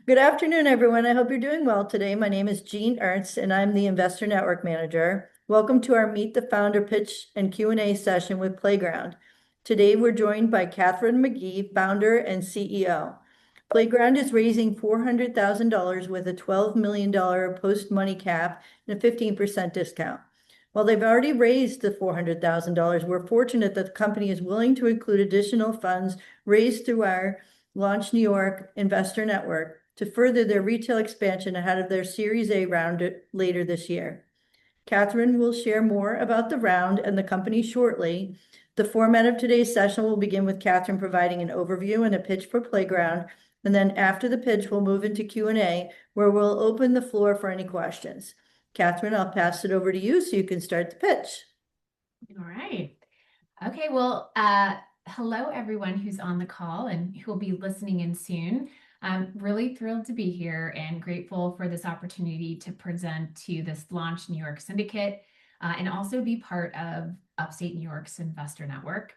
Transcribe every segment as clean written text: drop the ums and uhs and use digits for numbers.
Good afternoon, everyone. I hope you're doing well today. My name is Jean Ernst, and I'm the Investor Network Manager. Welcome to our Meet the Founder pitch and Q&A session with Playground. Today, we're joined by Catherine McGee, founder and CEO. Playground is raising $400,000 with a $12 million post-money cap and a 15% discount. While they've already raised the $400,000, we're fortunate that the company is willing to include additional funds raised through our Launch New York Investor Network to further their retail expansion ahead of their Series A round later this year. Catherine will share more about the round and the company shortly. The format of today's session will begin with Catherine providing an overview and a pitch for Playground. And then after the pitch, we'll move into Q&A, where we'll open the floor for any questions. Catherine, I'll pass it over to you so you can start the pitch. All right. Okay, well, hello everyone who's on the call and who will be listening in soon. I'm really thrilled to be here and grateful for this opportunity to present to this Launch New York Syndicate and also be part of Upstate New York's Investor Network.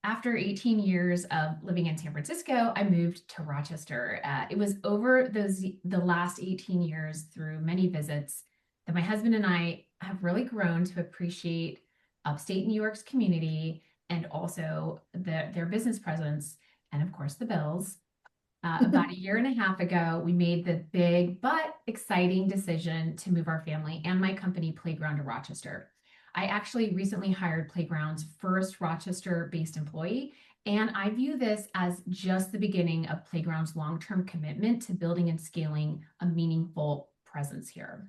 After 18 years of living in San Francisco, I moved to Rochester. It was over the last 18 years through many visits that my husband and I have really grown to appreciate Upstate New York's community and also their business presence, and of course the Bills. About a year and a half ago, we made the big but exciting decision to move our family and my company Playground to Rochester. I actually recently hired Playground's first Rochester-based employee, and I view this as just the beginning of Playground's long-term commitment to building and scaling a meaningful presence here.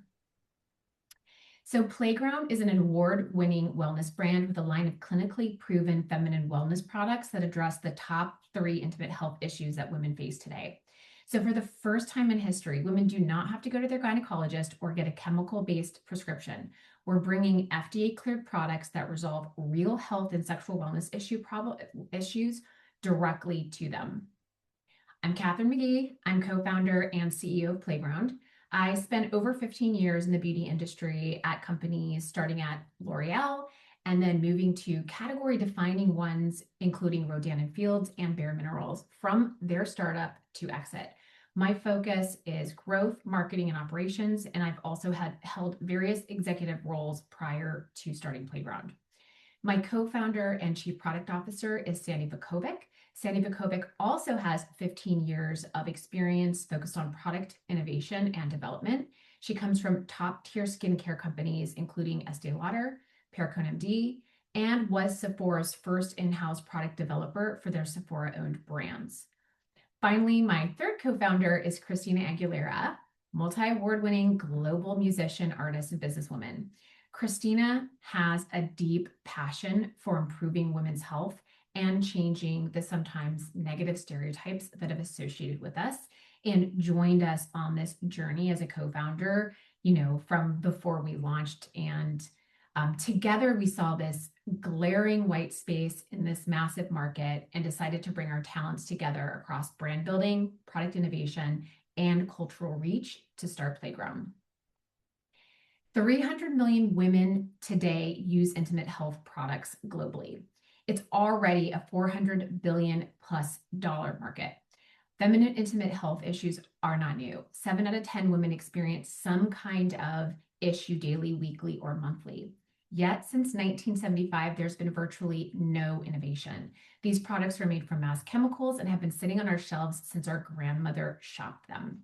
So Playground is an award-winning wellness brand with a line of clinically proven feminine wellness products that address the top 3 intimate health issues that women face today. So for the first time in history, women do not have to go to their gynecologist or get a chemical-based prescription. We're bringing FDA-cleared products that resolve real health and sexual wellness issues directly to them. I'm Catherine McGee. I'm co-founder and CEO of Playground. I spent over 15 years in the beauty industry at companies starting at L'Oreal and then moving to category defining ones, including Rodan & Fields and Bare Minerals, from their startup to exit. My focus is growth, marketing, and operations, and I've also held various executive roles prior to starting Playground. My co-founder and chief product officer is Sandy Vukovic. Sandy Vukovic also has 15 years of experience focused on product innovation and development. She comes from top-tier skincare companies, including Estee Lauder, Perricone MD, and was Sephora's first in-house product developer for their Sephora-owned brands. Finally, my third co-founder is Christina Aguilera, multi-award-winning global musician, artist, and businesswoman. Christina has a deep passion for improving women's health and changing the sometimes negative stereotypes that have associated with us, and joined us on this journey as a co-founder, from before we launched. And together we saw this glaring white space in this massive market and decided to bring our talents together across brand building, product innovation, and cultural reach to start Playground. 300 million women today use intimate health products globally. It's already a $400 billion plus market. Feminine intimate health issues are not new. 7 out of 10 women experience some kind of issue daily, weekly, or monthly. Yet since 1975, there's been virtually no innovation. These products are made from mass chemicals and have been sitting on our shelves since our grandmother shopped them.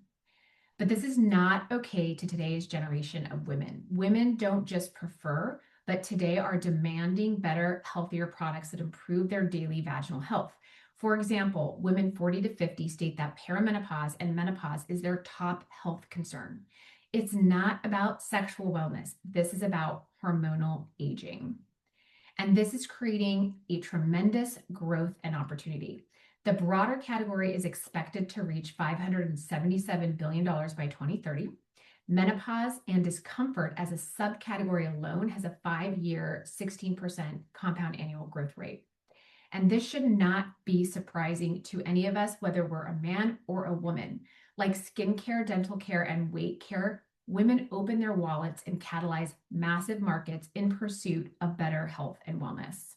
But this is not okay to today's generation of women. Women don't just prefer, but today are demanding better, healthier products that improve their daily vaginal health. For example, women 40 to 50 state that perimenopause and menopause is their top health concern. It's not about sexual wellness. This is about hormonal aging. And this is creating a tremendous growth and opportunity. The broader category is expected to reach $577 billion by 2030. Menopause and discomfort as a subcategory alone has a 5-year, 16% compound annual growth rate. And this should not be surprising to any of us, whether we're a man or a woman. Like skincare, dental care, and weight care, women open their wallets and catalyze massive markets in pursuit of better health and wellness.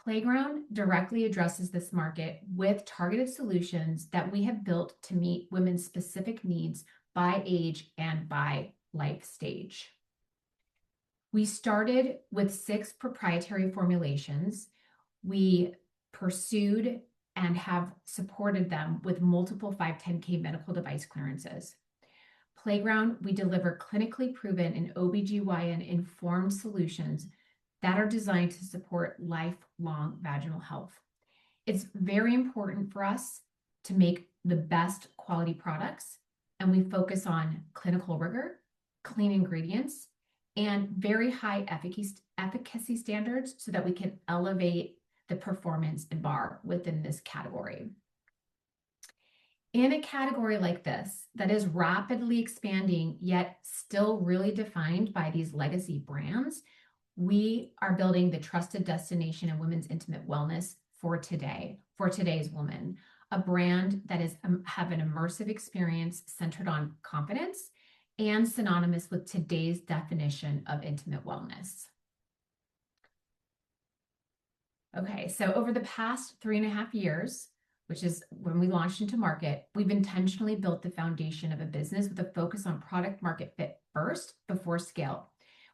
Playground directly addresses this market with targeted solutions that we have built to meet women's specific needs by age and by life stage. We started with 6 proprietary formulations. We pursued and have supported them with multiple 510(k) medical device clearances. Playground, we deliver clinically proven and OBGYN informed solutions that are designed to support lifelong vaginal health. It's very important for us to make the best quality products, and we focus on clinical rigor, clean ingredients, and very high efficacy standards so that we can elevate the performance bar within this category. In a category like this that is rapidly expanding, yet still really defined by these legacy brands, we are building the trusted destination in women's intimate wellness for today's woman, a brand that is have an immersive experience centered on confidence and synonymous with today's definition of intimate wellness. Okay, so over the past 3.5 years, which is when we launched into market, we've intentionally built the foundation of a business with a focus on product market fit first before scale.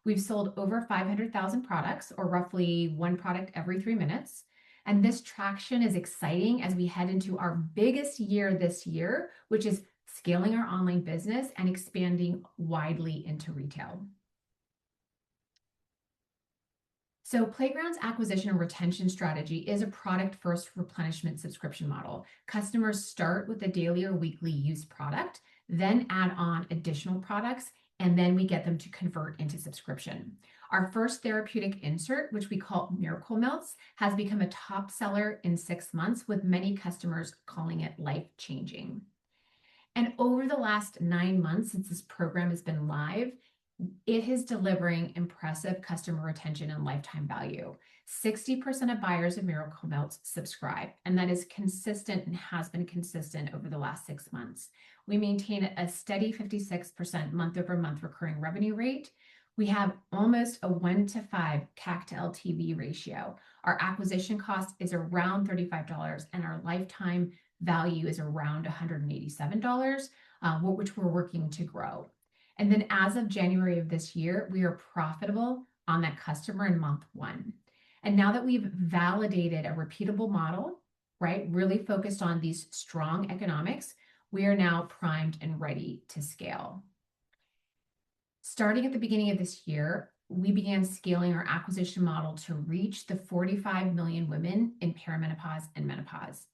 We've sold over 500,000 products, or roughly 1 product every 3 minutes. And this traction is exciting as we head into our biggest year this year, which is scaling our online business and expanding widely into retail. So Playground's acquisition and retention strategy is a product-first replenishment subscription model. Customers start with a daily or weekly use product, then add on additional products, and then we get them to convert into subscription. Our first therapeutic insert, which we call Miracle Melts, has become a top seller in 6 months, with many customers calling it life-changing. And over the last 9 months since this program has been live, it is delivering impressive customer retention and lifetime value. 60% of buyers of Miracle Melts subscribe, and that is consistent and has been consistent over the last 6 months. We maintain a steady 56% month-over-month recurring revenue rate. We have almost a 1-to-5 CAC to LTV ratio. Our acquisition cost is around $35, and our lifetime value is around $187, which we're working to grow. And then as of January of this year, we are profitable on that customer in month 1. And now that we've validated a repeatable model, right, really focused on these strong economics, we are now primed and ready to scale. Starting at the beginning of this year, we began scaling our acquisition model to reach the 45 million women in perimenopause and menopause.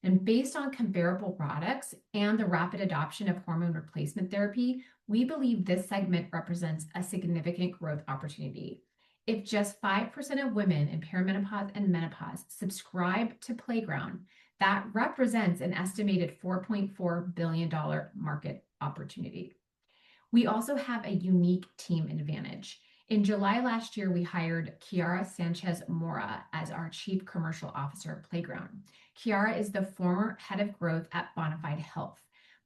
And based on comparable products and the rapid adoption of hormone replacement therapy, we believe this segment represents a significant growth opportunity. If just 5% of women in perimenopause and menopause subscribe to Playground, that represents an estimated $4.4 billion market opportunity. We also have a unique team advantage. In July last year, we hired Kiara Sanchez Mora as our Chief Commercial Officer of Playground. Kiara is the former head of growth at Bonafide Health.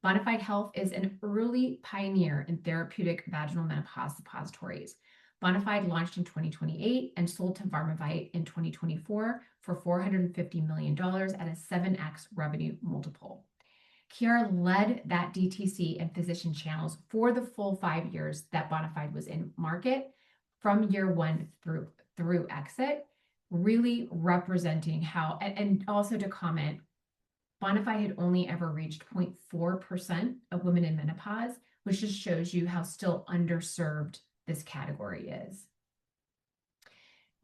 Bonafide Health is an early pioneer in therapeutic vaginal menopause suppositories. Bonafide launched in 2028 and sold to Pharmavite in 2024 for $450 million at a 7x revenue multiple. Kiara led that DTC and physician channels for the full 5 years that Bonafide was in market, from year 1 through exit, really representing how, and also to comment, Bonafide had only ever reached 0.4% of women in menopause, which just shows you how still underserved this category is.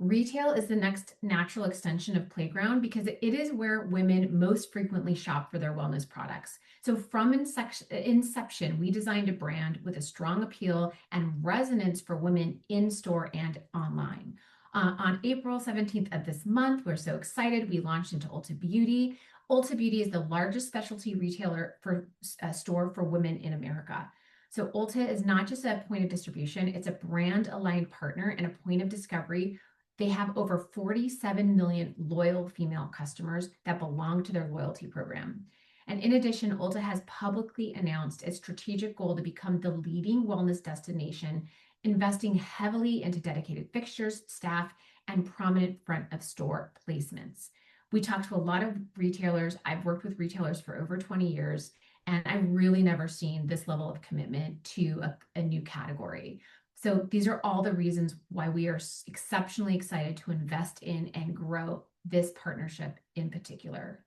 Retail is the next natural extension of Playground because it is where women most frequently shop for their wellness products. So from inception, we designed a brand with a strong appeal and resonance for women in store and online. On April 17th of this month, we're so excited, we launched into Ulta Beauty. Ulta Beauty is the largest specialty retailer for store for women in America. So Ulta is not just a point of distribution, it's a brand aligned partner and a point of discovery. They have over 47 million loyal female customers that belong to their loyalty program. And in addition, Ulta has publicly announced its strategic goal to become the leading wellness destination, investing heavily into dedicated fixtures, staff, and prominent front of store placements. We talked to a lot of retailers. I've worked with retailers for over 20 years, and I've really never seen this level of commitment to a new category. So these are all the reasons why we are exceptionally excited to invest in and grow this partnership in particular.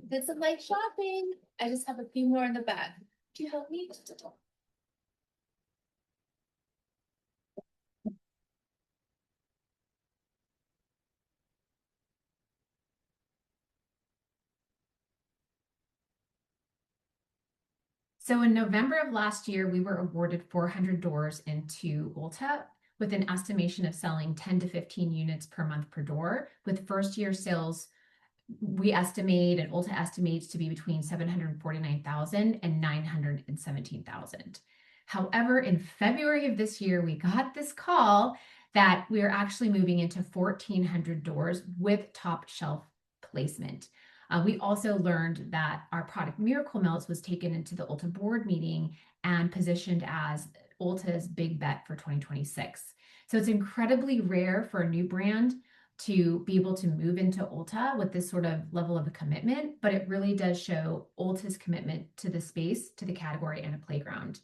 Did some light shopping. I just have a few more in the back. Do you help me? So in November of last year, we were awarded 400 doors into Ulta with an estimation of selling 10 to 15 units per month per door, with first year sales we estimate, and Ulta estimates, to be between 749,000 and 917,000. However, in February of this year, we got this call that we are actually moving into 1,400 doors with top shelf placement. We also learned that our product Miracle Melts was taken into the Ulta board meeting and positioned as Ulta's big bet for 2026. So it's incredibly rare for a new brand to be able to move into Ulta with this sort of level of a commitment, but it really does show Ulta's commitment to the space, to the category, and a playground.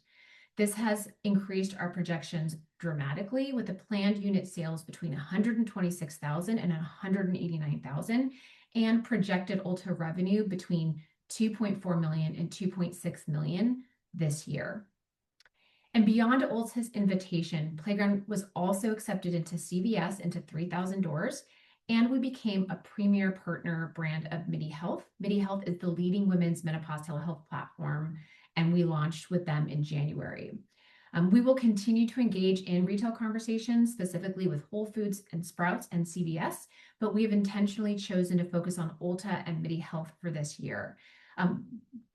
This has increased our projections dramatically, with the planned unit sales between 126,000 and 189,000, and projected Ulta revenue between 2.4 million and 2.6 million this year. And beyond Ulta's invitation, Playground was also accepted into CVS into 3,000 doors, and we became a premier partner brand of MIDI Health. MIDI Health is the leading women's menopause telehealth platform, and we launched with them in January. We will continue to engage in retail conversations, specifically with Whole Foods and Sprouts and CVS, but we have intentionally chosen to focus on Ulta and MIDI Health for this year.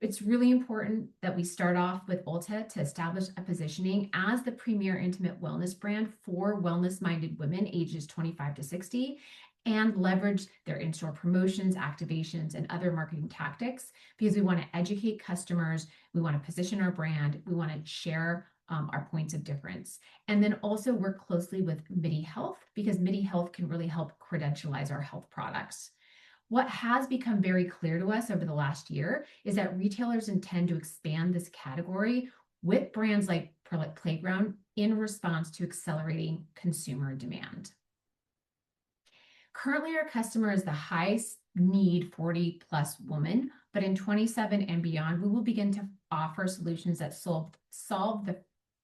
It's really important that we start off with Ulta to establish a positioning as the premier intimate wellness brand for wellness-minded women ages 25 to 60, and leverage their in-store promotions, activations, and other marketing tactics, because we want to educate customers, we want to position our brand, we want to share our points of difference, and then also work closely with MIDI Health, because MIDI Health can really help credentialize our health products. What has become very clear to us over the last year is that retailers intend to expand this category with brands like Playground in response to accelerating consumer demand. Currently, our customer is the highest need 40 plus woman, but in 27 and beyond, we will begin to offer solutions that solve the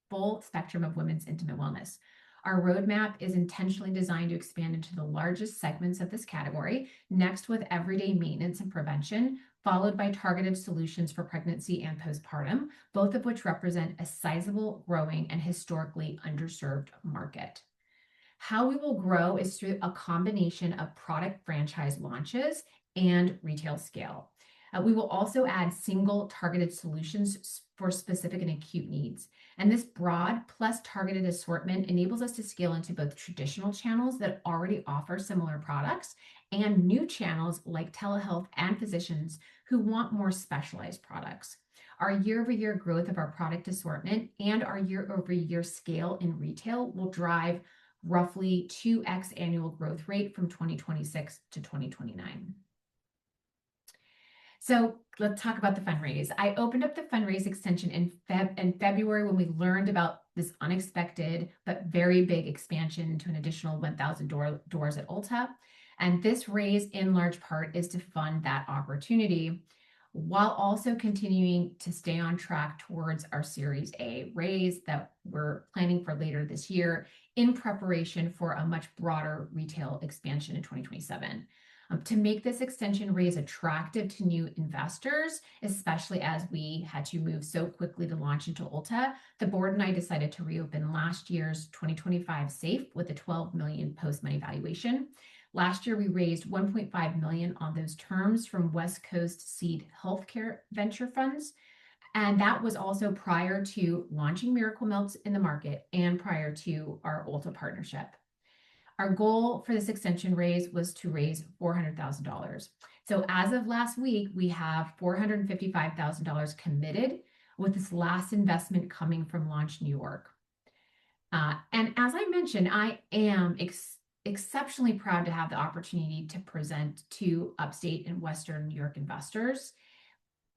full spectrum of women's intimate wellness. Our roadmap is intentionally designed to expand into the largest segments of this category, next with everyday maintenance and prevention, followed by targeted solutions for pregnancy and postpartum, both of which represent a sizable, growing, and historically underserved market. How we will grow is through a combination of product franchise launches and retail scale. We will also add single targeted solutions for specific and acute needs. And this broad plus targeted assortment enables us to scale into both traditional channels that already offer similar products and new channels like telehealth and physicians who want more specialized products. Our year-over-year growth of our product assortment and our year-over-year scale in retail will drive roughly 2x annual growth rate from 2026 to 2029. So let's talk about the fundraise. I opened up the fundraise extension in February when we learned about this unexpected but very big expansion into an additional 1,000 doors at Ulta. And this raise, in large part, is to fund that opportunity, while also continuing to stay on track towards our Series A raise that we're planning for later this year in preparation for a much broader retail expansion in 2027. To make this extension raise attractive to new investors, especially as we had to move so quickly to launch into Ulta, the board and I decided to reopen last year's 2025 SAFE with a $12 million post-money valuation. Last year, we raised $1.5 million on those terms from West Coast Seed Healthcare Venture Funds. And that was also prior to launching Miracle Melts in the market and prior to our Ulta partnership. Our goal for this extension raise was to raise $400,000. So as of last week, we have $455,000 committed, with this last investment coming from Launch New York. And as I mentioned, I am exceptionally proud to have the opportunity to present to upstate and Western New York investors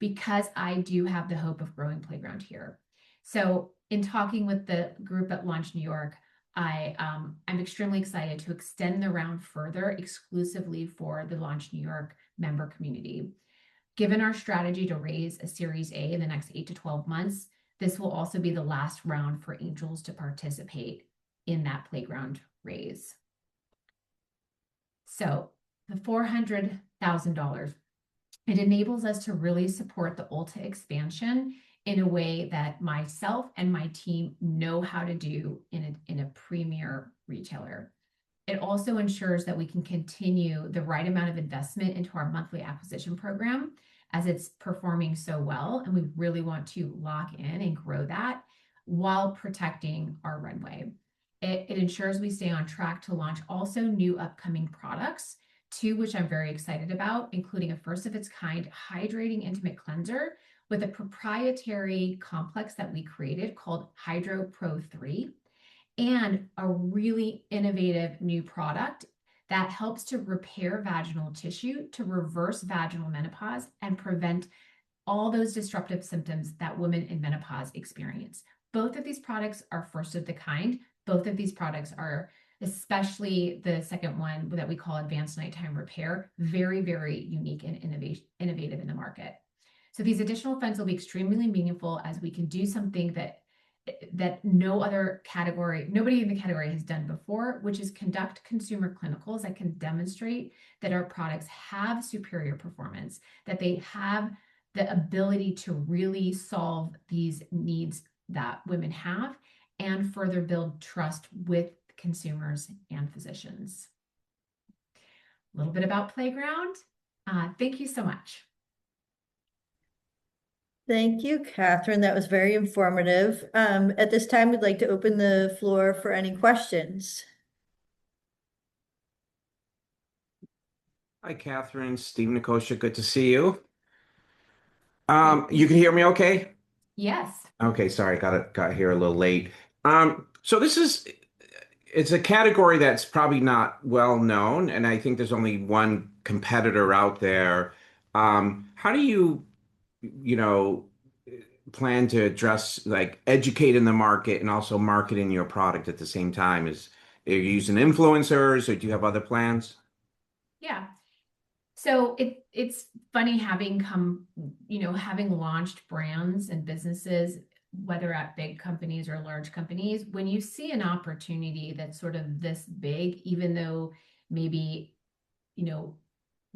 because I do have the hope of growing Playground here. So in talking with the group at Launch New York, I'm extremely excited to extend the round further exclusively for the Launch New York member community. Given our strategy to raise a Series A in the next 8 to 12 months, this will also be the last round for angels to participate in that Playground raise. So the $400,000, it enables us to really support the Ulta expansion in a way that myself and my team know how to do in a premier retailer. It also ensures that we can continue the right amount of investment into our monthly acquisition program as it's performing so well. And we really want to lock in and grow that while protecting our runway. It ensures we stay on track to launch also new upcoming products, two which I'm very excited about, including a first of its kind hydrating intimate cleanser with a proprietary complex that we created called Hydro Pro 3, and a really innovative new product that helps to repair vaginal tissue, to reverse vaginal menopause, and prevent all those disruptive symptoms that women in menopause experience. Both of these products are first of the kind. Both of these products are, especially the second one that we call Advanced Nighttime Repair, very, very unique and innovative in the market. So these additional funds will be extremely meaningful as we can do something that nobody in the category has done before, which is conduct consumer clinicals that can demonstrate that our products have superior performance, that they have the ability to really solve these needs that women have, and further build trust with consumers and physicians. A little bit about Playground. Thank you so much. Thank you, Catherine. That was very informative. At this time, we'd like to open the floor for any questions. Hi, Catherine. Steve Nikosha, good to see you. You can hear me okay? Yes. Okay, sorry, got here a little late. So it's a category that's probably not well known, and I think there's only one competitor out there. How do you know, plan to address like educating the market and also marketing your product at the same time? Are you using influencers or do you have other plans? Yeah. So it's funny having launched brands and businesses, whether at big companies or large companies, when you see an opportunity that's sort of this big, even though maybe,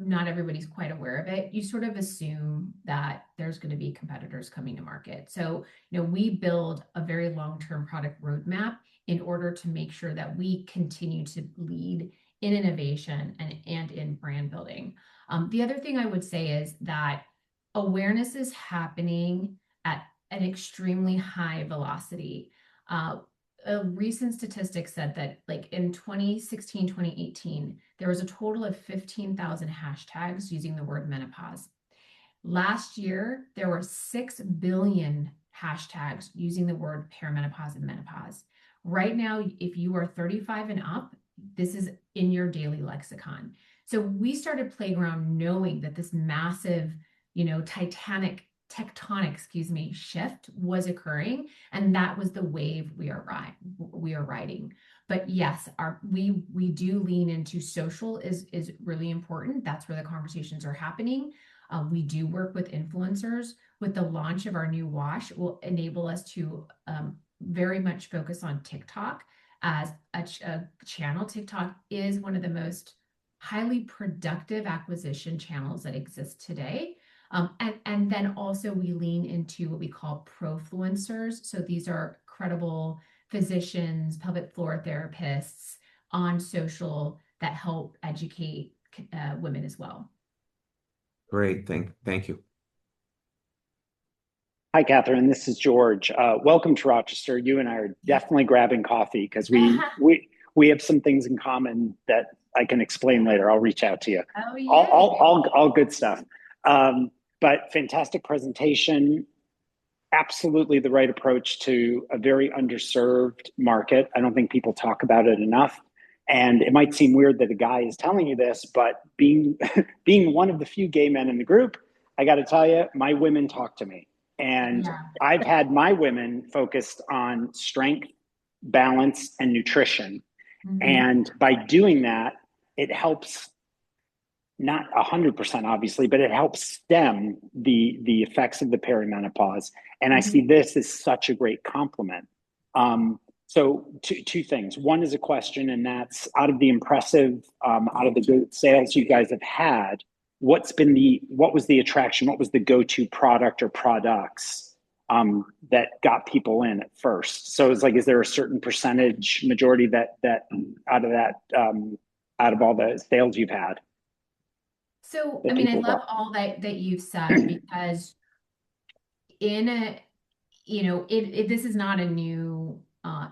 not everybody's quite aware of it, you sort of assume that there's going to be competitors coming to market. So, we build a very long-term product roadmap in order to make sure that we continue to lead in innovation and in brand building. The other thing I would say is that awareness is happening at an extremely high velocity. A recent statistic said that like in 2016, 2018, there was a total of 15,000 hashtags using the word menopause. Last year, there were 6 billion hashtags using the word perimenopause and menopause. Right now, if you are 35 and up, this is in your daily lexicon. So we started Playground knowing that this massive, tectonic shift was occurring, and that was the wave we are riding. But yes, we do lean into social is really important. That's where the conversations are happening. We do work with influencers. With the launch of our new wash, will enable us to very much focus on TikTok as a channel. TikTok is one of the most highly productive acquisition channels that exist today. And then also we lean into what we call profluencers. So these are credible physicians, pelvic floor therapists on social that help educate women as well. Great, thank you. Hi, Catherine. This is George. Welcome to Rochester. You and I are definitely grabbing coffee because we have some things in common that I can explain later. I'll reach out to you. Oh, yeah. All good stuff. But fantastic presentation. absolutely the right approach to a very underserved market. I don't think people talk about it enough. And it might seem weird that a guy is telling you this, but being being one of the few gay men in the group, I got to tell you, my women talk to me. And Yeah. I've had my women focused on strength, balance, and nutrition. Mhm. And by doing that, it helps, not 100% obviously, but it helps stem the effects of the perimenopause. And I see this as such a great complement. So two things. One is a question, and that's out of the impressive, out of the good sales you guys have had, what was the attraction? What was the go-to product or products that got people in at first? So it's like, is there a certain percentage majority that out of that, out of all the sales you've had? So, that I mean, I people love bought? all that you've said because in a, this is not a new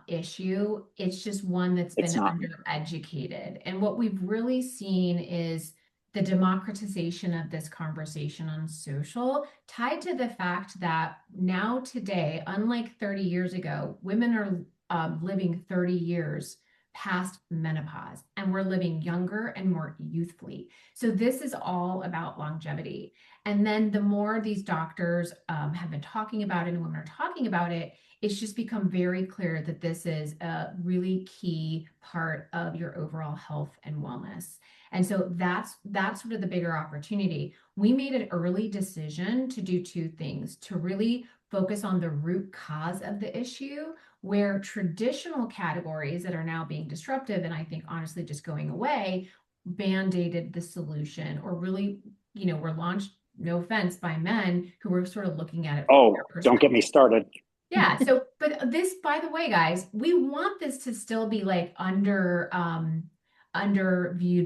issue. It's just one that's It's been not. undereducated. And what we've really seen is the democratization of this conversation on social, tied to the fact that now today, unlike 30 years ago, women are living 30 years past menopause, and we're living younger and more youthfully. So this is all about longevity. And then the more these doctors have been talking about it and women are talking about it, it's just become very clear that this is a really key part of your overall health and wellness. And so that's sort of the bigger opportunity. We made an early decision to do two things: to really focus on the root cause of the issue, where traditional categories that are now being disruptive, and I think honestly just going away, band-aided the solution, or really, were launched, no offense, by men who were sort of looking at it from their Oh, don't get me perspective. started. Yeah. So, but this, by the way, guys, we want this to still be like underviewed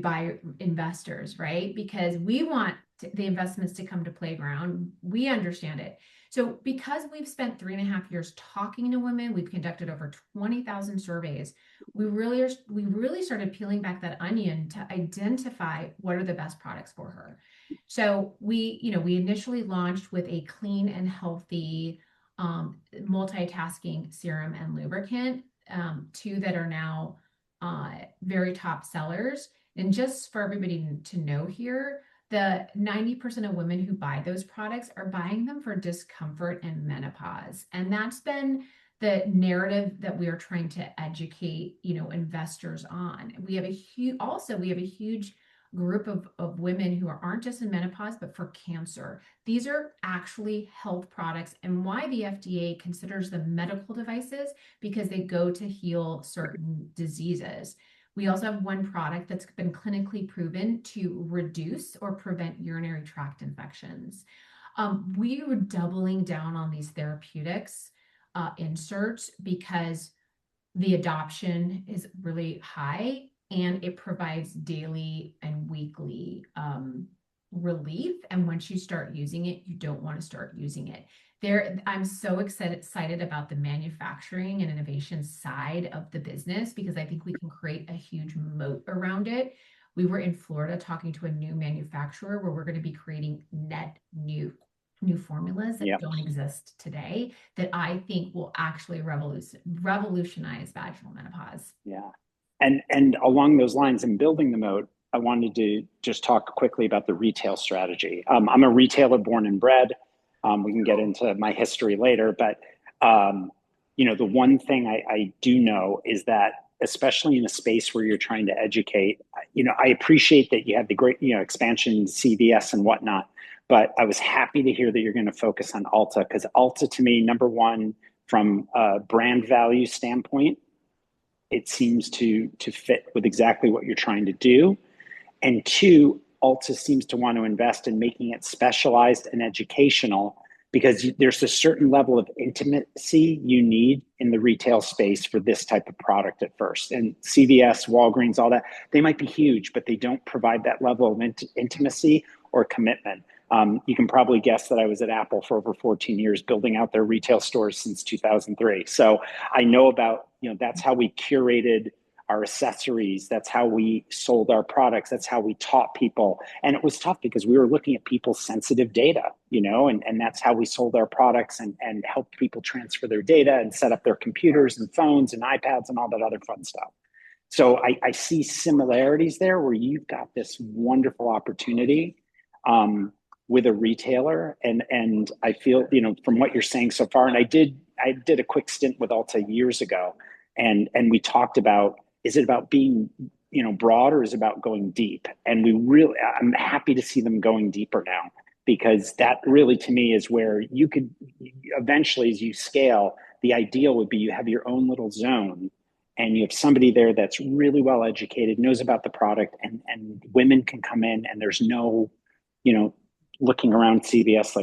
by investors, right? Because we want the investments to come to Playground. We understand it. So because we've spent 3.5 years talking to women, we've conducted over 20,000 surveys. We really started peeling back that onion to identify what are the best products for her. So we initially launched with a clean and healthy multitasking serum and lubricant, two that are now very top sellers. And just for everybody to know here, the 90% of women who buy those products are buying them for discomfort and menopause. And that's been the narrative that we are trying to educate, investors on. We have a huge group of women who aren't just in menopause, but for cancer. These are actually health products, and why the FDA considers them medical devices, because they go to heal certain diseases. We also have one product that's been clinically proven to reduce or prevent urinary tract infections. We were doubling down on these therapeutics inserts because the adoption is really high, and it provides daily and weekly relief. And once you start using it, you don't want to start using it. I'm so excited about the manufacturing and innovation side of the business, because I think we can create a huge moat around it. We were in Florida talking to a new manufacturer where we're going to be creating net new formulas that don't exist today, that I think will actually revolutionize vaginal menopause. Yeah. And along those lines, in building the moat, I wanted to just talk quickly about the retail strategy. I'm a retailer born and bred. We can get into my history later, but the one thing I do know is that, especially in a space where you're trying to educate, I appreciate that you have the great, expansion in CVS and whatnot, but I was happy to hear that you're going to focus on Ulta, because Ulta, to me, number one, from a brand value standpoint, it seems to fit with exactly what you're trying to do. And two, Ulta seems to want to invest in making it specialized and educational, because there's a certain level of intimacy you need in the retail space for this type of product at first. And CVS, Walgreens, all that, they might be huge, but they don't provide that level of intimacy or commitment. You can probably guess that I was at Apple for over 14 years, building out their retail stores since 2003. So I know about, that's how we curated our accessories. That's how we sold our products. That's how we taught people. And it was tough because we were looking at people's sensitive data, and that's how we sold our products and helped people transfer their data and set up their computers and phones and iPads and all that other fun stuff. So I see similarities there where you've got this wonderful opportunity with a retailer. And I feel, from what you're saying so far, and I did a quick stint with Ulta years ago, and we talked about, is it about being, broad, or is it about going deep? And I'm happy to see them going deeper now, because that really, to me, is where you could eventually, as you scale, the ideal would be you have your own little zone, and you have somebody there that's really well educated, knows about the product, and women can come in, and there's no, looking around CVS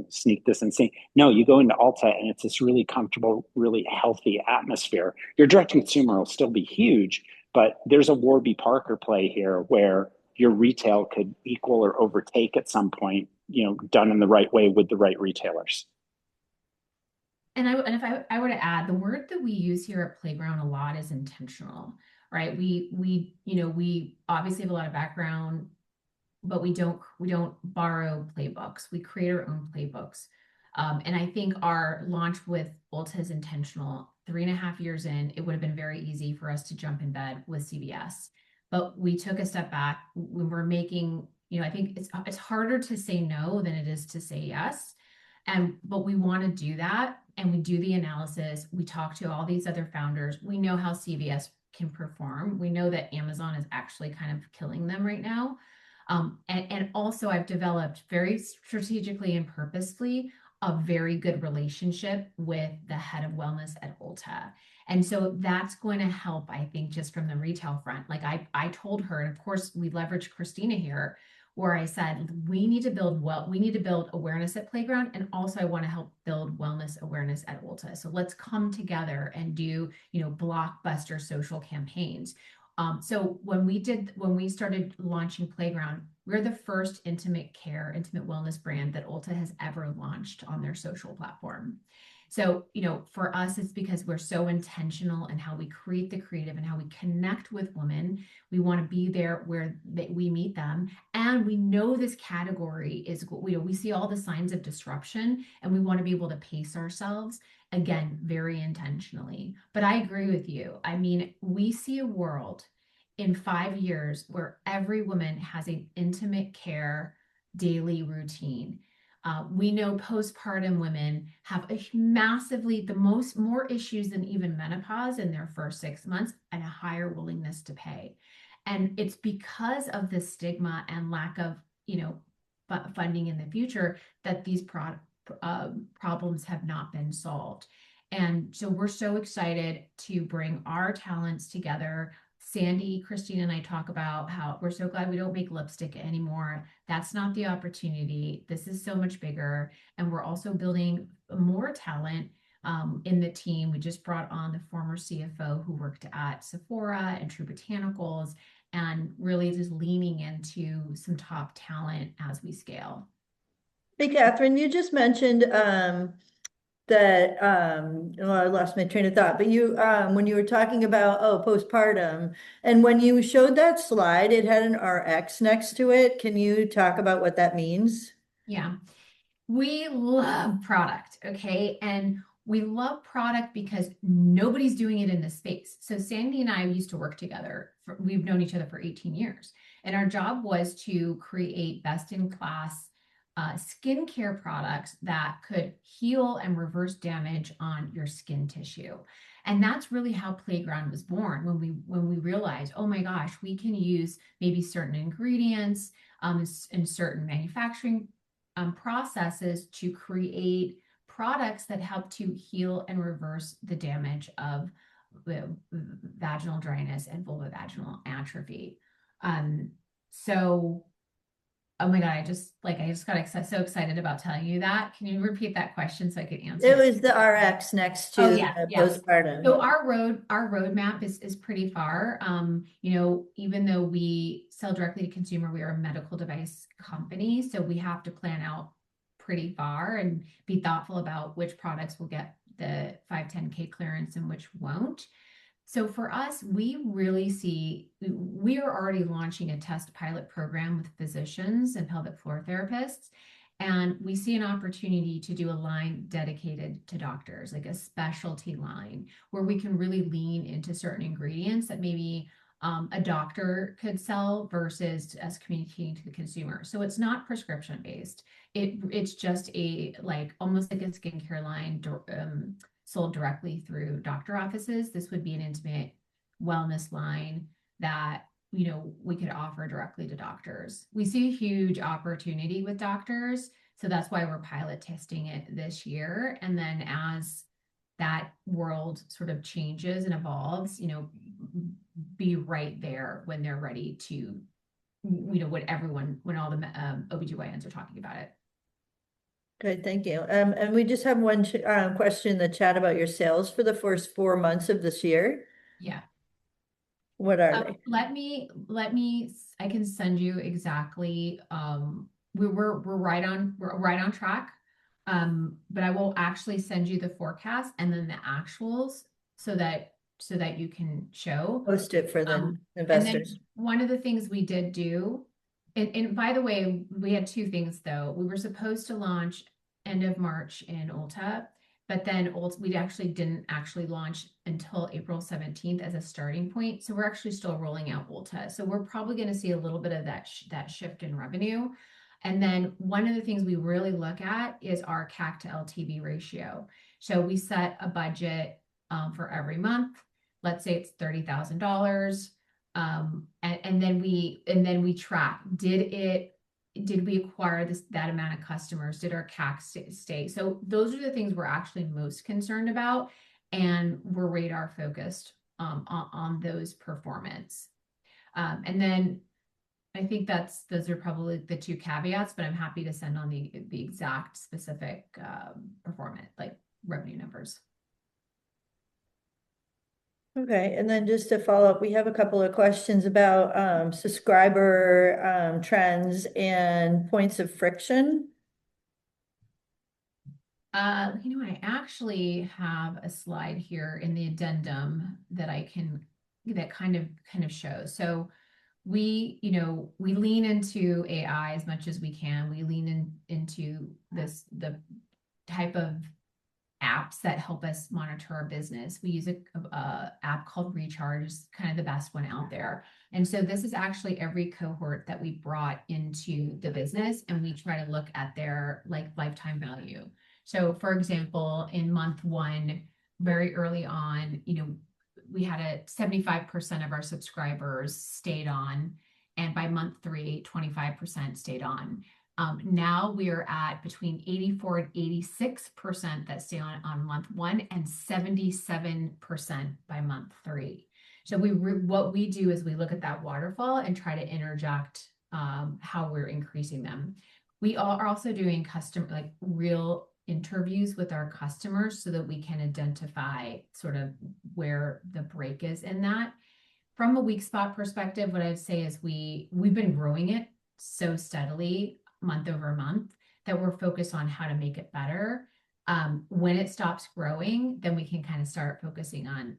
sneak this and see. No, you go into Ulta and it's this really comfortable, really healthy atmosphere. Your direct consumer will still be huge, but there's a Warby Parker play here where your retail could equal or overtake at some point, done in the right way with the right retailers. And if I were to add, the word that we use here at Playground a lot is intentional, right? We obviously have a lot of background, but we don't borrow playbooks. We create our own playbooks. And I think our launch with Ulta is intentional. 3.5 years in, it would have been very easy for us to jump in bed with CVS. But we took a step back. We were making, I think it's harder to say no than it is to say yes. But we want to do that. And we do the analysis. We talk to all these other founders. We know how CVS can perform. We know that Amazon is actually kind of killing them right now. And also I've developed very strategically and purposefully a very good relationship with the head of wellness at Ulta. And so that's going to help, I think, just from the retail front. Like I told her, and of course we leveraged Christina here, where I said, we need to build awareness at Playground. And also I want to help build wellness awareness at Ulta. So let's come together and do, blockbuster social campaigns. So when we started launching Playground, we're the first intimate wellness brand that Ulta has ever launched on their social platform. So, for us, it's because we're so intentional in how we create the creative and how we connect with women. We want to be there where we meet them. And we know this category is, we see all the signs of disruption, and we want to be able to pace ourselves, again, very intentionally. But I agree with you. I mean, we see a world in 5 years where every woman has an intimate care daily routine. We know postpartum women have more issues than even menopause in their first 6 months, and a higher willingness to pay. And it's because of the stigma and lack of, funding in the future that these problems have not been solved. And so we're so excited to bring our talents together. Sandy, Christina, and I talk about how we're so glad we don't make lipstick anymore. That's not the opportunity. This is so much bigger. And we're also building more talent in the team. We just brought on the former CFO who worked at Sephora and True Botanicals, and really just leaning into some top talent as we scale. Hey, Catherine, you just mentioned that I lost my train of thought, but you when you were talking about postpartum, and when you showed that slide, it had an RX next to it. Can you talk about what that means? Yeah, we love product, okay? And we love product because nobody's doing it in this space. So Sandy and I used to work together. We've known each other for 18 years. And our job was to create best-in-class skincare products that could heal and reverse damage on your skin tissue. And that's really how Playground was born, when we realized, oh my gosh, we can use maybe certain ingredients in certain manufacturing processes to create products that help to heal and reverse the damage of vaginal dryness and vulvovaginal atrophy. So oh my God, I just got so excited about telling you that. Can you repeat that question so I could answer? It was the RX next to postpartum. So our roadmap is pretty far. Even though we sell directly to consumer, we are a medical device company. So we have to plan out pretty far and be thoughtful about which products will get the 510(k) clearance and which won't. So for us, we really see we are already launching a test pilot program with physicians and pelvic floor therapists. And we see an opportunity to do a line dedicated to doctors, like a specialty line where we can really lean into certain ingredients that maybe a doctor could sell versus us communicating to the consumer. So it's not prescription based. It's just a like almost like a skincare line sold directly through doctor offices. This would be an intimate wellness line that we could offer directly to doctors. We see a huge opportunity with doctors, so that's why we're pilot testing it this year. And then as that world sort of changes and evolves, be right there when they're ready to, when all the OBGYNs are talking about it. Good, thank you. And we just have one question in the chat about your sales for the first 4 months of this year. Yeah. What are they? I can send you exactly. We're right on track. But I will actually send you the forecast and then the actuals so that you can show. Post it for the And then investors. one of the things we did do, and by the way, we had two things though. We were supposed to launch end of March in Ulta, but then we actually didn't launch until April 17th as a starting point. So we're actually still rolling out Ulta. So we're probably going to see a little bit of that shift in revenue. And then one of the things we really look at is our CAC to LTV ratio. So we set a budget for every month. Let's say it's $30,000. And then we track, did we acquire that amount of customers? Did our CAC stay? So those are the things we're actually most concerned about, and we're radar focused on those performance. And then I think those are probably the two caveats, but I'm happy to send on the exact specific performance, like revenue numbers. Okay, and then just to follow up, we have a couple of questions about subscriber trends and points of friction. I actually have a slide here in the addendum that kind of shows. So we lean into AI as much as we can. We lean into the type of apps that help us monitor our business. We use a app called Recharge, kind of the best one out there. And so this is actually every cohort that we brought into the business, and we try to look at their lifetime value. So for example, in month 1, very early on, we had 75% of our subscribers stayed on, and by month 3, 25% stayed on. Now we are at between 84 and 86% that stay on month 1 and 77% by month 3. So what we do is we look at that waterfall and try to interject how we're increasing them. We are also doing real interviews with our customers so that we can identify sort of where the break is in that. From a weak spot perspective, what I'd say is we've been growing it so steadily month over month that we're focused on how to make it better. When it stops growing, then we can kind of start focusing on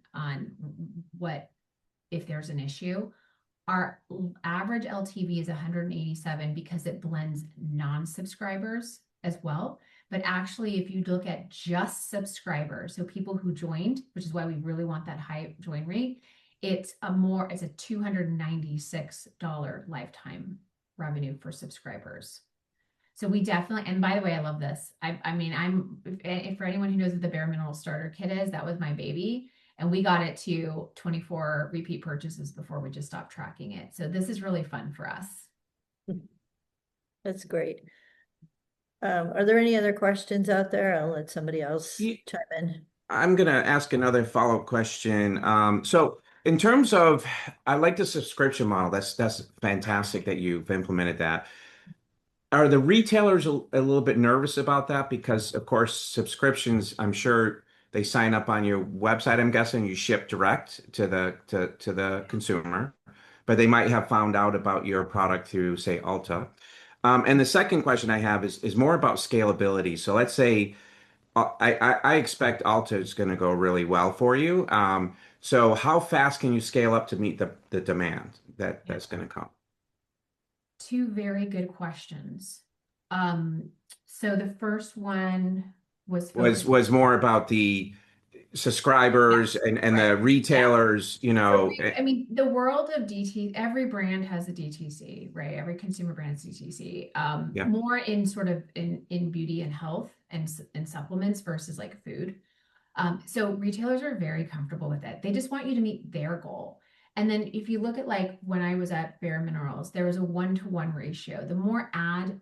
what if there's an issue. Our average LTV is 187 because it blends non-subscribers as well. But actually, if you look at just subscribers, so people who joined, which is why we really want that high join rate, it's a $296 lifetime revenue for subscribers. So we definitely, and by the way, I love this. For anyone who knows what the Bare Mineral Starter Kit is, that was my baby. And we got it to 24 repeat purchases before we just stopped tracking it. So this is really fun for us. That's great. Are there any other questions out there? I'll let somebody else chime in. I'm going to ask another follow-up question. So in terms of, I like the subscription model. That's fantastic that you've implemented that. Are the retailers a little bit nervous about that? Because of course, subscriptions, I'm sure they sign up on your website. I'm guessing you ship direct to the consumer, but they might have found out about your product through, say, Ulta. And the second question I have is more about scalability. So let's say I expect Ulta is going to go really well for you. So how fast can you scale up to meet the demand that's going to come? Two very good questions. So the first one was focused. Was more about the subscribers and right. the retailers, you know. I mean, the world of DT, every brand has a DTC, right? Every consumer brand has DTC. Yeah. More in sort of in beauty and health and supplements versus like food. So retailers are very comfortable with it. They just want you to meet their goal. And then if you look at like when I was at Bare Minerals, there was a 1-to-1 ratio. The more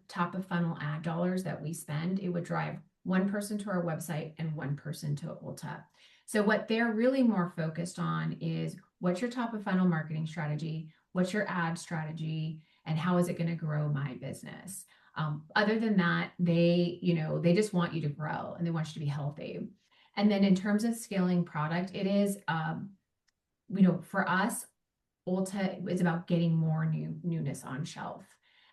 top of funnel ad dollars that we spend, it would drive one person to our website and one person to Ulta. So what they're really more focused on is what's your top of funnel marketing strategy, what's your ad strategy, and how is it going to grow my business? Other than that, they just want you to grow and they want you to be healthy. And then in terms of scaling product, it is, for us, Ulta is about getting more newness on shelf.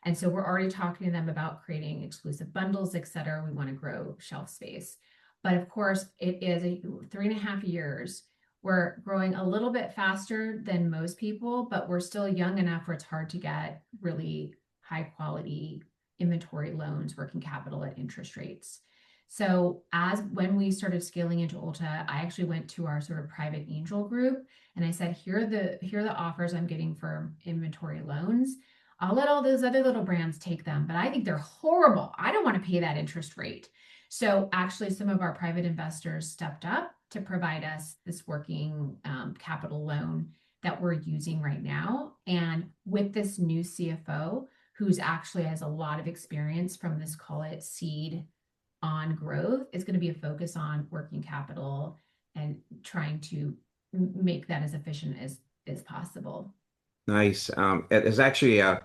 And so we're already talking to them about creating exclusive bundles, et cetera. We want to grow shelf space. But of course, it is 3.5 years. We're growing a little bit faster than most people, but we're still young enough where it's hard to get really high quality inventory loans, working capital at interest rates. So when we started scaling into Ulta, I actually went to our sort of private angel group and I said, here are the offers I'm getting for inventory loans. I'll let all those other little brands take them, but I think they're horrible. I don't want to pay that interest rate. So actually some of our private investors stepped up to provide us this working capital loan that we're using right now. And with this new CFO, who's actually has a lot of experience from this, call it seed on growth, it's going to be a focus on working capital and trying to make that as efficient as possible. Nice. It is actually I'll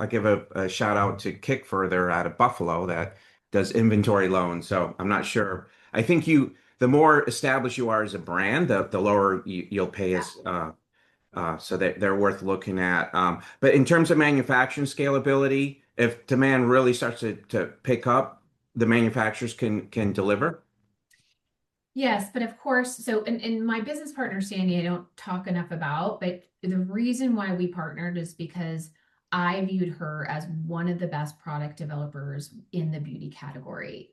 give a shout out to Kick Further out of Buffalo that does inventory loans. So I'm not sure. I think the more established you are as a brand, the lower you'll pay us. So they're worth looking at. But in terms of manufacturing scalability, if demand really starts to pick up, the manufacturers can deliver. Yes, but of course, so and my business partner, Sandy, I don't talk enough about, but the reason why we partnered is because I viewed her as one of the best product developers in the beauty category,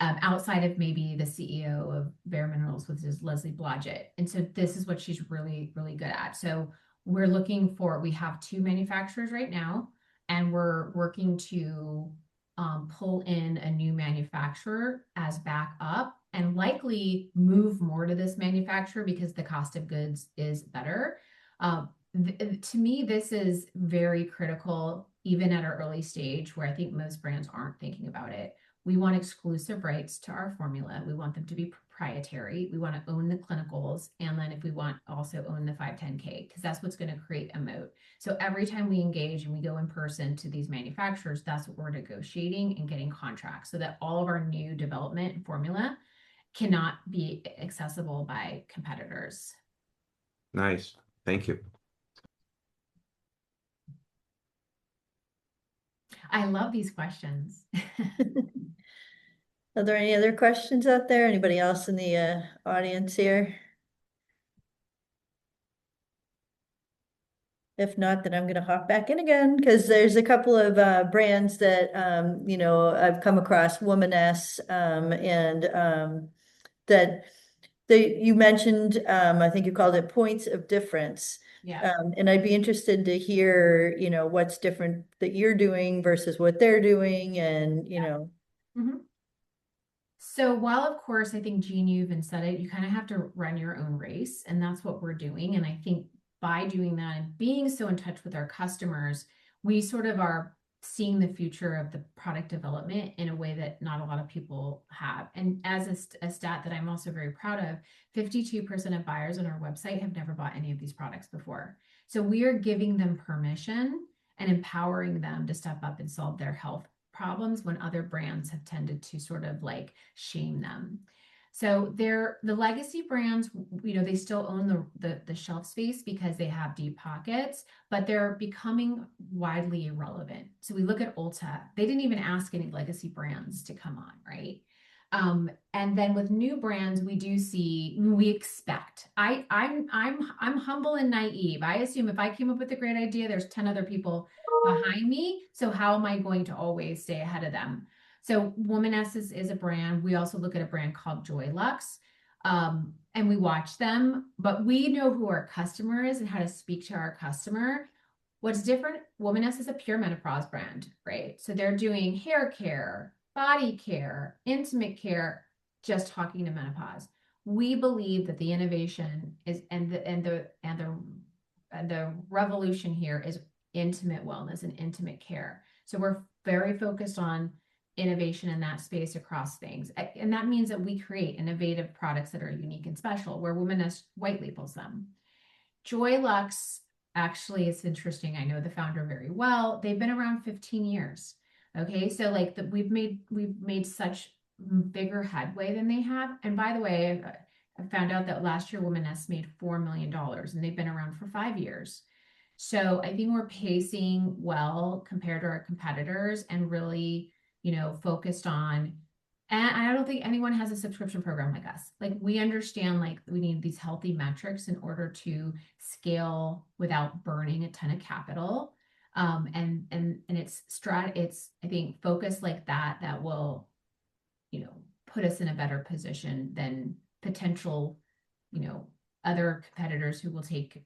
outside of maybe the CEO of Bare Minerals, which is Leslie Blodgett. And so this is what she's really, really good at. So we have 2 manufacturers right now, and we're working to pull in a new manufacturer as backup and likely move more to this manufacturer because the cost of goods is better. To me, this is very critical, even at our early stage where I think most brands aren't thinking about it. We want exclusive rights to our formula. We want them to be proprietary. We want to own the clinicals. And then if we want, also own the 510K, because that's what's going to create a moat. So every time we engage and we go in person to these manufacturers, that's what we're negotiating and getting contracts so that all of our new development and formula cannot be accessible by competitors. Nice. Thank you. I love these questions. Are there any other questions out there? Anybody else in the audience here? If not, then I'm going to hop back in again because there's a couple of brands that, I've come across, Womaness, and that you mentioned, I think you called it points of difference. Yeah. And I'd be interested to hear, what's different that you're doing versus what they're doing and, Mm-hmm. So while of course, I think Jean, you even said it, you kind of have to run your own race, and that's what we're doing. And I think by doing that and being so in touch with our customers, we sort of are seeing the future of the product development in a way that not a lot of people have. And as a stat that I'm also very proud of, 52% of buyers on our website have never bought any of these products before. So we are giving them permission and empowering them to step up and solve their health problems when other brands have tended to sort of like shame them. So the legacy brands, they still own the shelf space because they have deep pockets, but they're becoming widely irrelevant. So we look at Ulta, they didn't even ask any legacy brands to come on, right? And then with new brands, we expect. I'm humble and naive. I assume if I came up with a great idea, there's 10 other people behind me. So how am I going to always stay ahead of them? So Womaness is a brand. We also look at a brand called Joy Luxe. And we watch them, but we know who our customer is and how to speak to our customer. What's different, Womaness is a pure menopause brand, right? So they're doing hair care, body care, intimate care, just talking to menopause. We believe that the innovation is and the revolution here is intimate wellness and intimate care. So we're very focused on innovation in that space across things. And that means that we create innovative products that are unique and special, where Womaness white labels them. Joy Luxe, actually, it's interesting. I know the founder very well. They've been around 15 years. Okay, so like we've made such bigger headway than they have. And by the way, I found out that last year Womaness made $4 million, and they've been around for 5 years. So I think we're pacing well compared to our competitors, and really, focused on. And I don't think anyone has a subscription program like us. Like, we understand, like, we need these healthy metrics in order to scale without burning a ton of capital. And it's I think focus like that will, put us in a better position than potential, other competitors who will take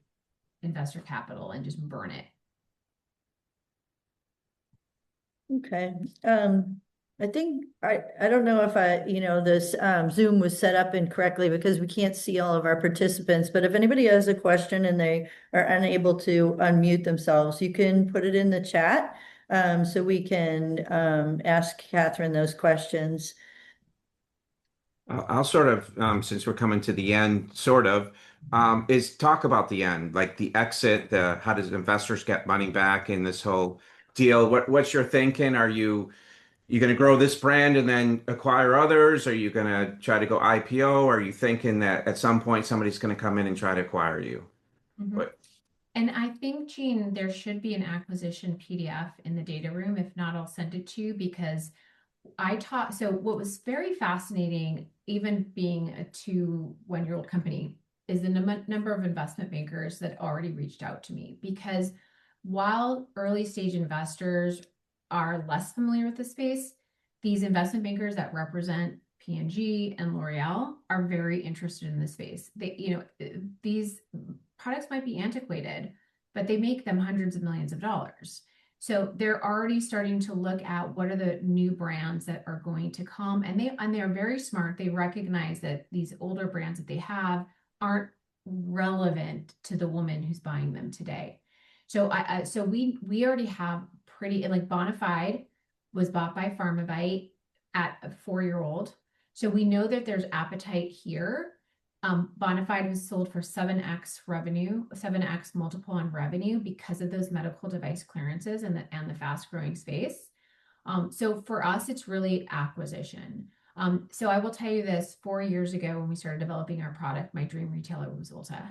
investor capital and just burn it. Okay. I think I don't know if this Zoom was set up incorrectly, because we can't see all of our participants, but if anybody has a question and they are unable to unmute themselves, you can put it in the chat, so we can ask Catherine those questions. I'll sort of, since we're coming to the end, is talk about the end, like the exit, how does investors get money back in this whole deal? What's your thinking? Are you going to grow this brand and then acquire others? Are you going to try to go IPO? Are you thinking that at some point somebody's going to come in and try to acquire you? Mm-hmm. And I think, Jean, there should be an acquisition PDF in the data room. If not, I'll send it to you, because so what was very fascinating, even being a 21-year-old company, is the number of investment bankers that already reached out to me. Because while early stage investors are less familiar with the space, these investment bankers that represent P&G and L'Oreal are very interested in the space. These products might be antiquated, but they make them hundreds of millions of dollars. So they're already starting to look at what are the new brands that are going to come, and they're very smart. They recognize that these older brands that they have aren't relevant to the woman who's buying them today. So we already have pretty, like, Bonafide was bought by Pharmavite at a 4-year-old. So we know that there's appetite here. Bonafide was sold for 7x revenue, 7x multiple on revenue, because of those medical device clearances and the fast growing space. So for us, it's really acquisition. So I will tell you this: 4 years ago, when we started developing our product, my dream retailer was Ulta.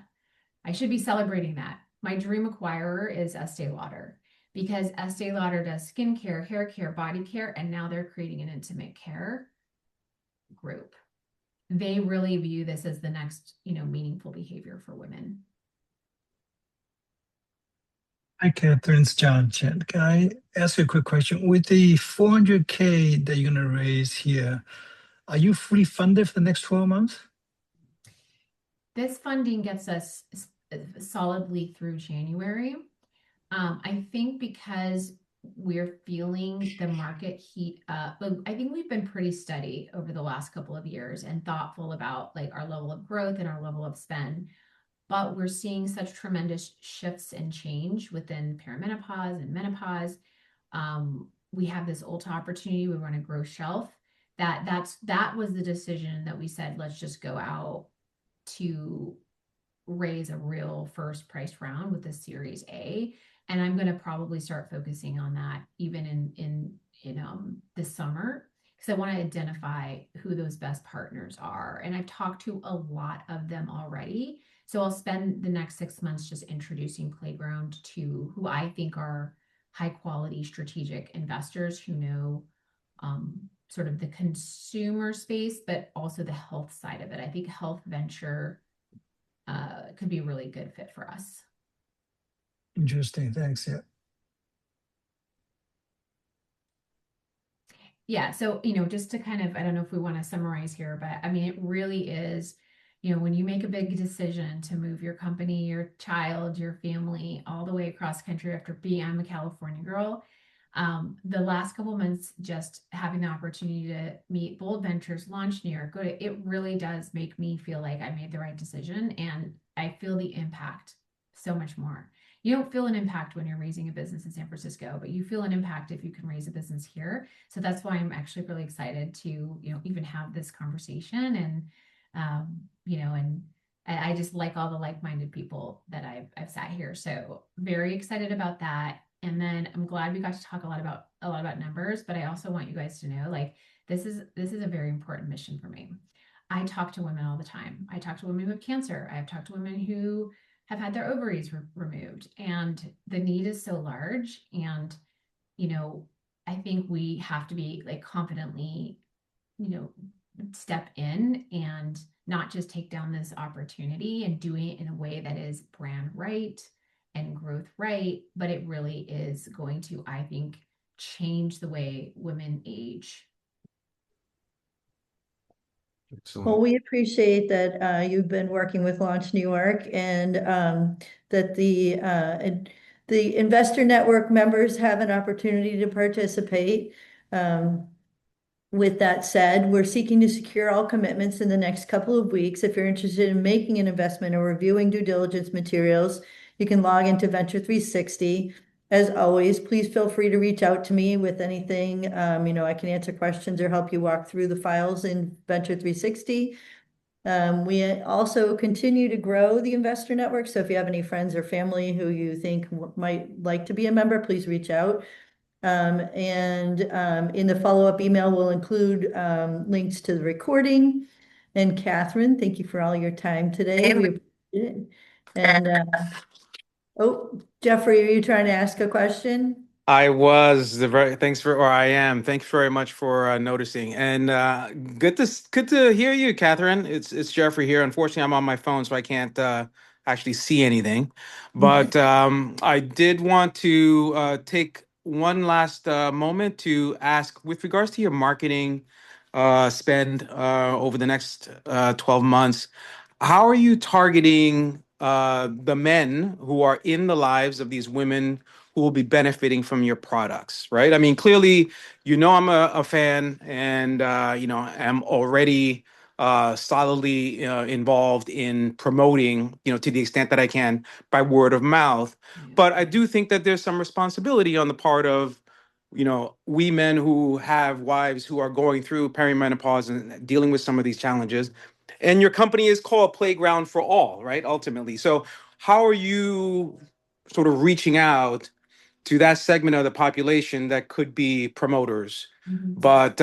I should be celebrating that. My dream acquirer is Estee Lauder, because Estee Lauder does skincare, hair care, body care, and now they're creating an intimate care group. They really view this as the next, meaningful behavior for women. Hi, Catherine. It's John Chen. Can I ask you a quick question? With the $400K that you're going to raise here, are you fully funded for the next 12 months? This funding gets us solidly through January. I think because we're feeling the market heat up, but I think we've been pretty steady over the last couple of years and thoughtful about, like, our level of growth and our level of spend. But we're seeing such tremendous shifts and change within perimenopause and menopause. We have this Ulta opportunity. We want to grow shelf. That was the decision that we said, let's just go out to raise a real first price round with the Series A. And I'm going to probably start focusing on that even in this summer, because I want to identify who those best partners are. And I've talked to a lot of them already. So I'll spend the next 6 months just introducing Playground to who I think are high quality strategic investors who know sort of the consumer space, but also the health side of it. I think health venture could be a really good fit for us. Interesting. Thanks. Yeah. Yeah, so, just to kind of, I don't know if we want to summarize here, but I mean, it really is, when you make a big decision to move your company, your child, your family all the way across country I'm a California girl. The last couple months, just having the opportunity to meet Bold Ventures, launch New York, it really does make me feel like I made the right decision, and I feel the impact so much more. You don't feel an impact when you're raising a business in San Francisco, but you feel an impact if you can raise a business here. So that's why I'm actually really excited to, even have this conversation, and, and I just like all the like-minded people that I've sat here. So very excited about that. And then I'm glad we got to talk a lot about numbers, but I also want you guys to know, like, this is a very important mission for me. I talk to women all the time. I talk to women who have cancer. I've talked to women who have had their ovaries removed, and the need is so large. And, I think we have to be like confidently, step in and not just take down this opportunity and doing it in a way that is brand right and growth right, but it really is going to, I think, change the way women age. Excellent. Well, we appreciate that you've been working with Launch New York, and that the Investor Network members have an opportunity to participate. With that said, we're seeking to secure all commitments in the next couple of weeks. If you're interested in making an investment or reviewing due diligence materials, you can log into Venture 360. As always, please feel free to reach out to me with anything. I can answer questions or help you walk through the files in Venture 360. We also continue to grow the Investor Network. So if you have any friends or family who you think might like to be a member, please reach out. In the follow-up email, we'll include links to the recording. And Catherine, thank you for all your time today. We appreciate it. And oh, Jeffrey, are you trying to ask a question? I was or I am. Thanks very much for noticing, and good to hear you, Catherine. It's Jeffrey here. Unfortunately, I'm on my phone, so I can't actually see anything. But I did want to take one last moment to ask, with regards to your marketing spend over the next 12 months, how are you targeting the men who are in the lives of these women who will be benefiting from your products, right? I mean, clearly, I'm a fan, and am already solidly involved in promoting, to the extent that I can, by word of mouth. But I do think that there's some responsibility on the part of, we men who have wives who are going through perimenopause and dealing with some of these challenges. And your company is called Playground for All, right? Ultimately. So how are you sort of reaching out to that segment of the population that could be promoters, but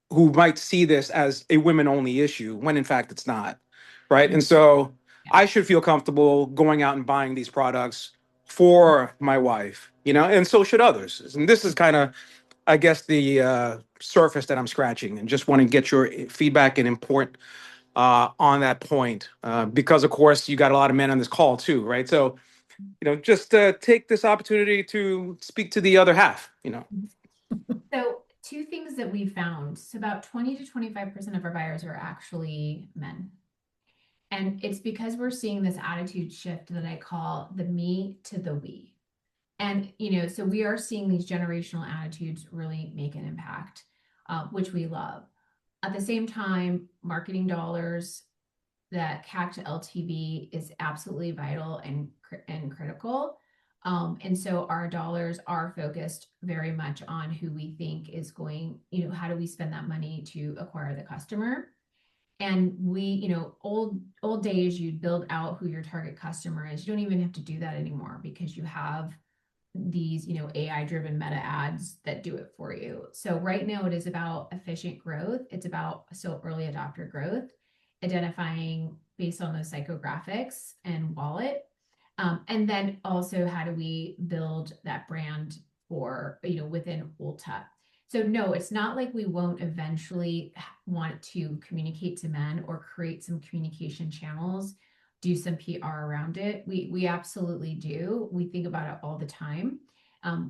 who might see this as a women-only issue when in fact it's not, right? And so I should feel comfortable going out and buying these products for my wife, and so should others. And this is kind of, I guess, the surface that I'm scratching, and just want to get your feedback and input on that point, because of course you got a lot of men on this call too, right? So just take this opportunity to speak to the other half. So two things that we found. So about 20 to 25% of our buyers are actually men. And it's because we're seeing this attitude shift that I call the me to the we. And, so we are seeing these generational attitudes really make an impact, which we love. At the same time, marketing dollars, that CAC to LTV is absolutely vital and critical. And so our dollars are focused very much on who we think is going, how do we spend that money to acquire the customer? And we, old days, you'd build out who your target customer is. You don't even have to do that anymore, because you have these, AI-driven meta ads that do it for you. So right now it is about efficient growth. It's about early adopter growth, identifying based on those psychographics and wallet. And then also, how do we build that brand for, within Ulta? So no, it's not like we won't eventually want to communicate to men or create some communication channels, do some PR around it. We absolutely do. We think about it all the time.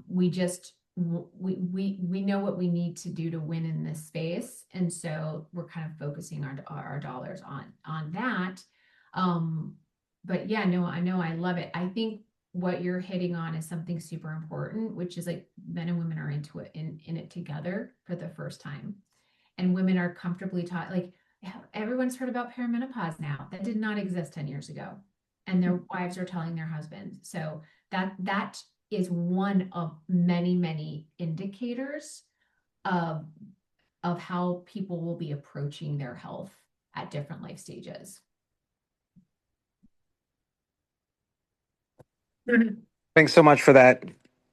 We just we know what we need to do to win in this space, and so we're kind of focusing our dollars on that. But yeah, no, I know, I love it. I think what you're hitting on is something super important, which is like men and women are into it in it together for the first time, and women are comfortably taught. Like everyone's heard about perimenopause now. That did not exist 10 years ago, and their wives are telling their husbands. So that is one of many indicators of how people will be approaching their health at different life stages. Thanks so much for that.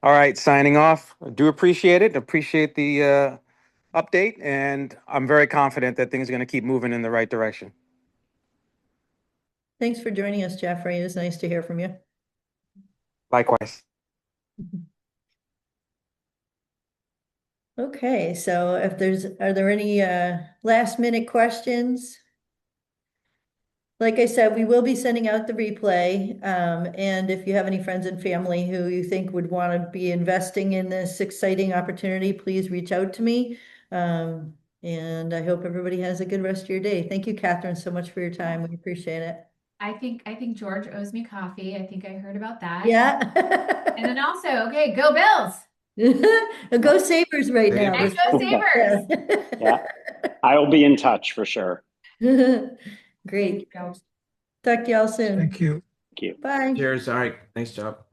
All right, signing off. I do appreciate it. Appreciate the update, and I'm very confident that things are going to keep moving in the right direction. Thanks for joining us, Jeffrey. It was nice to hear from you. Likewise. Okay, so if are there any last minute questions? Like I said, we will be sending out the replay. And if you have any friends and family who you think would want to be investing in this exciting opportunity, please reach out to me. And I hope everybody has a good rest of your day. Thank you, Catherine, so much for your time. We appreciate it. I think George owes me coffee. I think I heard about that. Yeah. And then also, okay, go Bills. Go Sabres right now. And go Sabres. Yeah, I will be in touch for sure. Great. Go. Talk to y'all soon. Thank you. Thank you. Bye. Cheers. All right. Nice job.